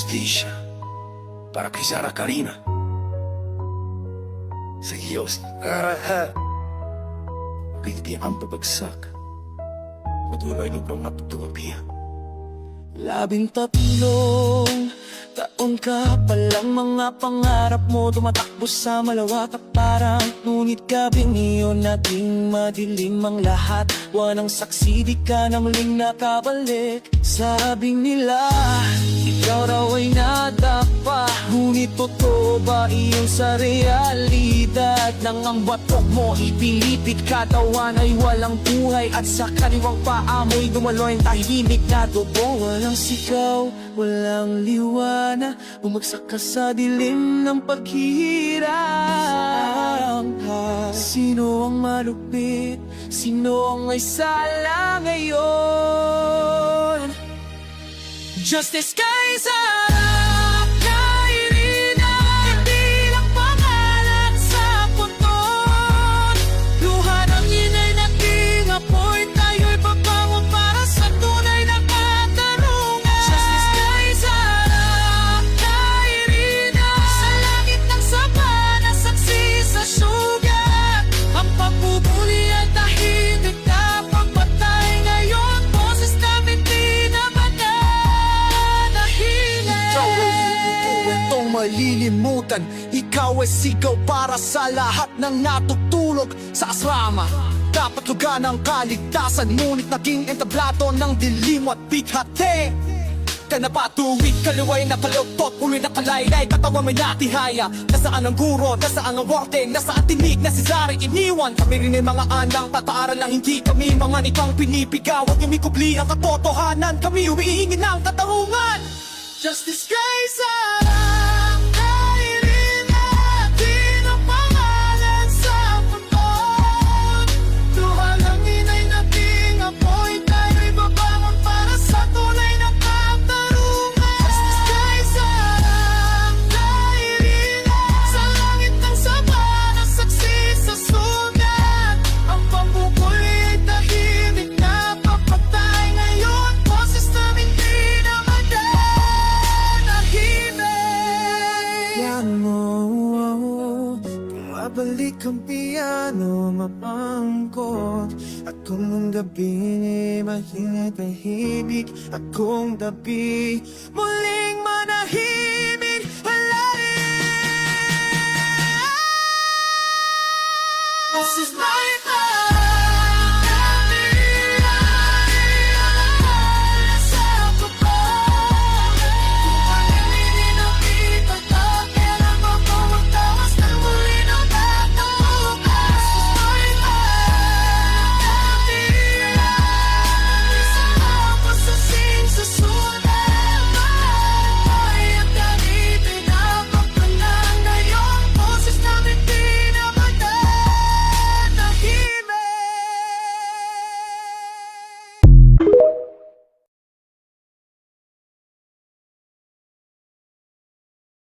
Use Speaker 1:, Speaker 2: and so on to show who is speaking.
Speaker 1: hustisya para kay Sarah Karina. Sa Diyos, hindi ang pabagsak. Patuloy ng mga patuwabiya.
Speaker 2: 13 taon ka pa lang, mga pangarap mo tumatakbo sa malawak at parang ngunit gabing iyon nating madilim ang lahat. Walang saksi, di ka na muling nakabalik. Sabi nila, ikaw raw ay nadapa, ngunit totoo ba iyon sa realidad? Nang ang batok mo ipinipit, katawan ay walang buhay, at sa kaliwang paa mo'y dumaloy ang tahimik na dugo. Walang sigaw, walang liwanag, bumagsak ka sa dilim ng paghihirap. Sino ang malupit? Sino ang may sala ngayon? Justice kay Sarah Karina, hindi lang pangalan sa puton. Luha ng inay naging apoy, tayo'y babangon para sa tunay na katarungan. Justice kay Sarah Karina, sa langit ng sabana, saksi sa sugat. Ang pagbubuli at tahimik na pagpatay ngayon, boses namin di naman malilimutan. Ikaw ay sigaw para sa lahat ng natutulog sa asrama. Dapat lugan ang kaligtasan, ngunit naging entablado ng dilim at bighati. Ka napatuwid, kaliway na kalupot, uloy na kalaylay, katawan may natihaya. Nasaan ang guro, nasaan ang warden, nasaan tinig na si Zari iniwan? Kami rin ay mga anang tataaran lang, hindi kami mga nitang pinipigaw. Huwag niyo mikubli ang katotohanan, kami humihingi ng katarungan. Justice kay Sarah Karina, di na pangalan sa puton. Luha ng inay naging apoy, tayo'y babangon para sa tunay na katarungan. Justice kay Sarah Karina, sa langit ng sabana, saksi sa sugat. Ang pambubuhay ay tahimik na papatay ngayon, boses namin di na bumabalik ang piano, mapangkot. At kung ang gabi mahingay tahimik, at kung gabi muling manahimik, alay. This is my